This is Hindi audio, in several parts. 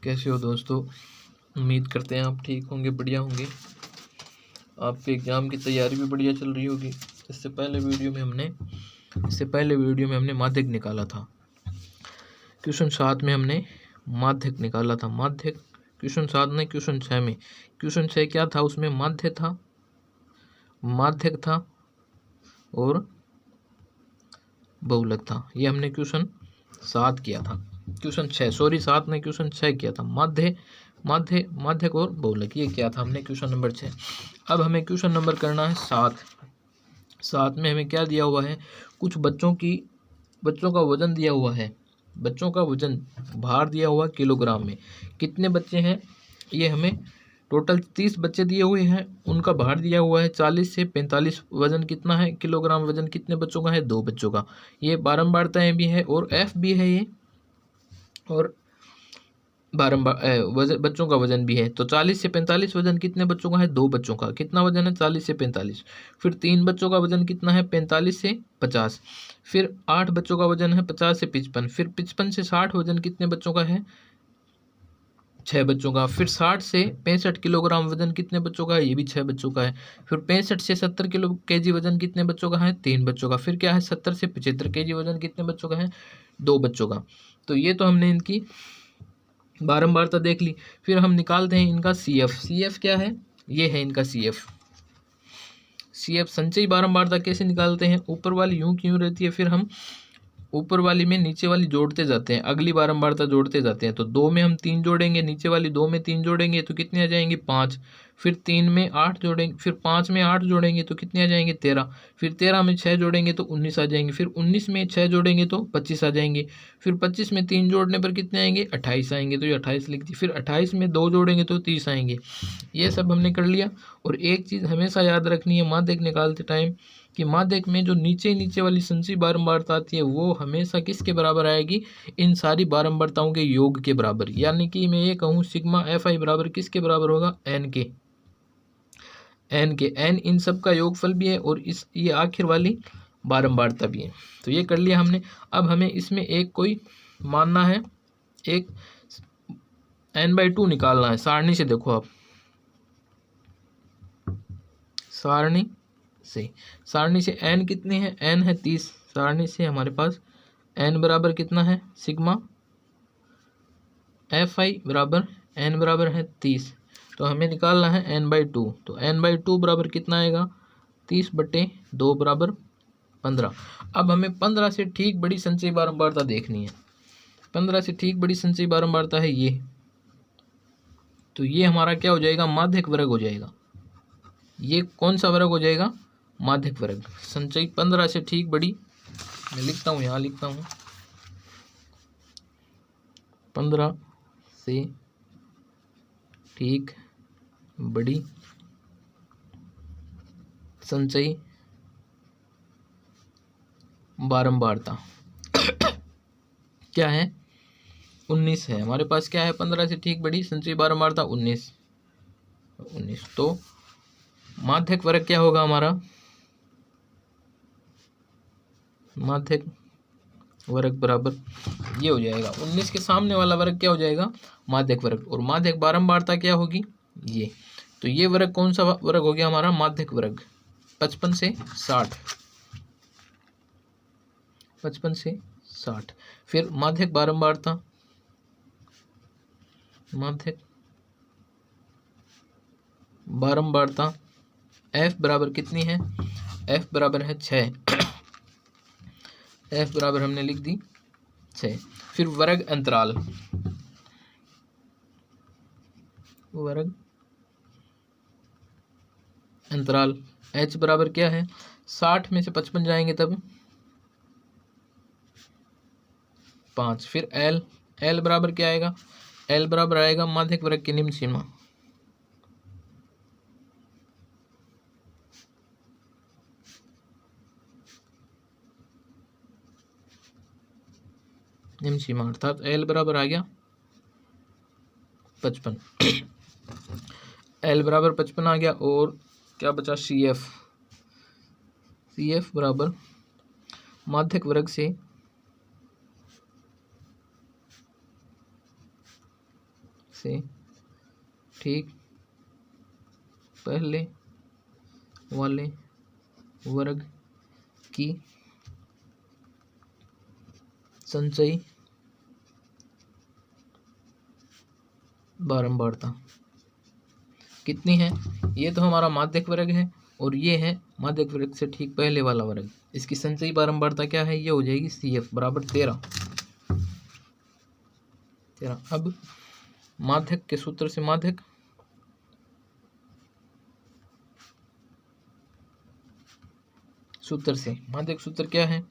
कैसे हो दोस्तों। उम्मीद करते हैं आप ठीक होंगे, बढ़िया होंगे। आपके एग्ज़ाम की तैयारी भी बढ़िया चल रही होगी। इससे पहले वीडियो में हमने माध्यक निकाला था। क्वेश्चन 7 में हमने माध्यक निकाला था। माध्यक क्वेश्चन 7 में क्वेश्चन 6 में क्वेश्चन 6 क्या था, उसमें माध्यक था और बहुलक था। ये हमने क्वेश्चन 7 किया था। क्वेश्चन 7 में क्वेश्चन 6 किया था। माध्यक और बहुलक ये क्या था हमने क्वेश्चन नंबर 6। अब हमें क्वेश्चन नंबर करना है 7 में हमें क्या दिया हुआ है, कुछ बच्चों का वजन दिया हुआ है। बच्चों का वजन भार दिया हुआ किलोग्राम में। कितने बच्चे हैं, ये हमें टोटल 30 बच्चे दिए हुए हैं। उनका भार दिया हुआ है 40 से 45। वजन कितना है, किलोग्राम वजन कितने बच्चों का है, 2 बच्चों का। ये बारंबारताएं भी है और एफ भी है ये, और बच्चों का वजन भी है। तो 40 से 45 वजन कितने बच्चों का है, 2 बच्चों का। कितना वजन है, 40 से 45। फिर 3 बच्चों का वजन कितना है, 45 से 50। फिर 8 बच्चों का वजन है 50 से 55। फिर 55 से 60 वजन कितने बच्चों का है, 6 बच्चों का। फिर 60 से 65 किलोग्राम वजन कितने बच्चों का है, ये भी 6 बच्चों का है। फिर 65 से 70 केजी वजन कितने बच्चों का है, 3 बच्चों का। फिर क्या है, 70 से 75 केजी वजन कितने बच्चों का है, 2 बच्चों का। तो ये तो हमने इनकी बारंबारता देख ली। फिर हम निकालते हैं इनका CF क्या है, ये है इनका CF संचयी बारंबारता कैसे निकालते हैं, ऊपर वाली यूं क्यों रहती है, फिर हम ऊपर वाली में नीचे वाली जोड़ते जाते हैं, अगली बारंबारता जोड़ते जाते हैं। तो 2 में हम 3 जोड़ेंगे, नीचे वाली 2 में 3 जोड़ेंगे तो कितने आ जाएंगे, 5। फिर 3 में 8 जोड़ेंगे, फिर 5 में 8 जोड़ेंगे तो कितने आ जाएंगे, 13। फिर 13 में 6 जोड़ेंगे तो 19 आ जाएंगे। फिर 19 में 6 जोड़ेंगे तो 25 आ जाएंगे। फिर 25 में 3 जोड़ने पर कितने आएंगे, 28 आएंगे। तो ये 28 लिख दी। फिर 28 में 2 जोड़ेंगे तो 30 आएंगे। ये सब हमने कर लिया। और एक चीज़ हमेशा याद रखनी है माध्यक निकालते टाइम, कि माध्यक में जो नीचे वाली संचयी बारंबारता आती है वो हमेशा किसके बराबर आएगी, इन सारी बारंबारताओं के योग के बराबर। यानी कि मैं ये कहूँ सिग्मा FI बराबर किसके बराबर होगा, n के। n इन सब का योगफल भी है और ये आखिर वाली बारंबारता भी है। तो ये कर लिया हमने। अब हमें इसमें एक कोई मानना है, एक n/2 निकालना है। सारणी से देखो आप, सारणी से n कितने हैं, n है 30। सारणी से हमारे पास n बराबर कितना है, सिग्मा FI बराबर n बराबर है 30। तो हमें निकालना है n/2। तो n/2 बराबर कितना आएगा, 30/2 बराबर 15। अब हमें 15 से ठीक बड़ी संचयी बारंबारता देखनी है। 15 से ठीक बड़ी संचयी बारंबारता है ये। तो ये हमारा क्या हो जाएगा, माध्यक वर्ग हो जाएगा। ये कौन सा वर्ग हो जाएगा, माध्यक वर्ग। संचयी 15 से ठीक बड़ी, मैं लिखता हूँ, यहाँ लिखता हूँ, 15 से ठीक बड़ी संचयी बारंबारता क्या है, 19 है हमारे पास। क्या है, 15 से ठीक बड़ी संचयी बारंबारता 19। तो माध्यक वर्ग क्या होगा हमारा, माध्यक वर्ग बराबर ये हो जाएगा, 19 के सामने वाला वर्ग क्या हो जाएगा, माध्यक वर्ग। और माध्यक बारंबारता क्या होगी, ये। तो ये वर्ग कौन सा वर्ग हो गया हमारा, माध्यक वर्ग। 55 से 60, 55 से 60। फिर माध्यक बारंबारता, माध्यक बारंबारता F बराबर कितनी है, F बराबर है 6। F बराबर हमने लिख दी 6। फिर वर्ग अंतराल, वर्ग अंतराल H बराबर क्या है, 60 में से 55 जाएंगे तब 5। फिर L बराबर क्या आएगा, L बराबर आएगा माध्यक वर्ग की निम्न सीमा। निम्न सीमा अर्थात L बराबर आ गया 55। L बराबर 55 आ गया। और क्या बचा, CF बराबर माध्यक वर्ग से से ठीक पहले वाले वर्ग की संचयी बारंबारता कितनी है? ये तो हमारा माध्यक वर्ग है और ये है माध्यक वर्ग से ठीक पहले वाला वर्ग। इसकी संचयी बारंबारता क्या है? ये हो जाएगी CF बराबर 13। अब माध्यक के सूत्र से माध्यक सूत्र क्या है?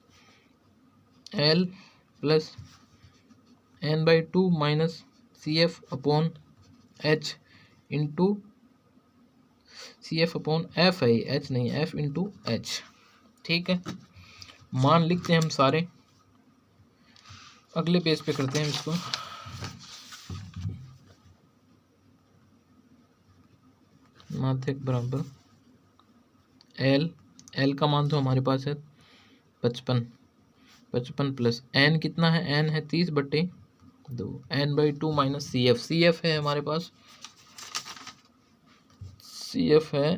L plus n/2 minus CF upon H into CF upon F है, H नहीं, F इंटू H। ठीक है, मान लिखते हैं हम सारे, अगले पेज पे करते हैं इसको। माध्यक बराबर L का मान तो हमारे पास है 55 प्लस n कितना है? n है 30/2, n/2 माइनस CF है हमारे पास, CF है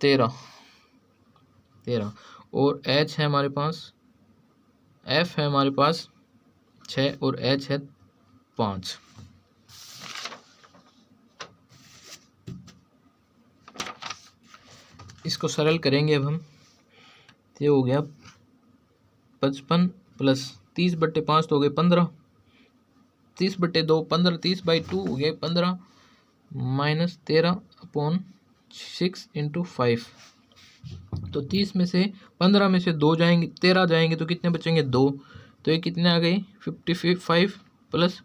13 और H है हमारे पास, F है हमारे पास 6 और H है 5। इसको सरल करेंगे अब हम। ये हो गया 55 प्लस 30/5 तो हो गए 15, 30/2 15, 30/2 हो गए 15 माइनस 13/6 इंटू 5। तो 30 में से 15 में से 2 जाएंगे, 13 जाएंगे तो कितने बचेंगे? 2। तो ये कितने आ गए? 55 प्लस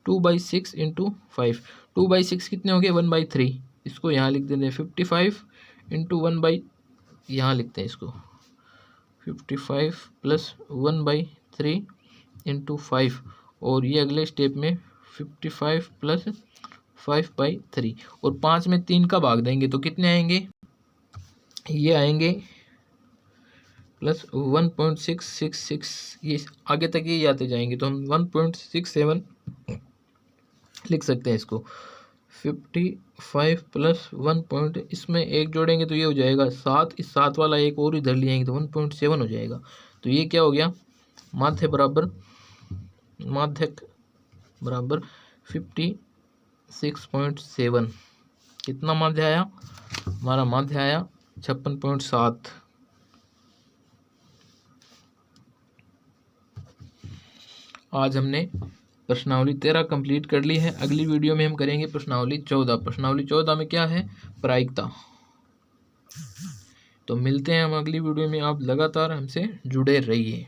2/6 इंटू 5। 2/6 कितने हो गए? 1/3। इसको यहाँ लिख देते हैं 55 इंटू 1/, यहाँ लिखते हैं इसको 55 प्लस 1/3 इंटू 5, और ये अगले स्टेप में 55 प्लस 5/3, और 5 में 3 का भाग देंगे तो कितने आएंगे? ये आएंगे प्लस 1.666, ये आगे तक ये आते जाएंगे तो हम 1.67 लिख सकते हैं इसको। 55 प्लस 1 इसमें एक जोड़ेंगे तो ये हो जाएगा 7, इस 7 वाला एक और इधर ले आएंगे तो 1.7 हो जाएगा। तो ये क्या हो गया? माध्यक बराबर 56.7। कितना माध्य आया? हमारा माध्य आया 56.7। आज हमने प्रश्नावली 13 कंप्लीट कर ली है। अगली वीडियो में हम करेंगे प्रश्नावली 14। प्रश्नावली 14 में क्या है? प्रायिकता। तो मिलते हैं हम अगली वीडियो में, आप लगातार हमसे जुड़े रहिए।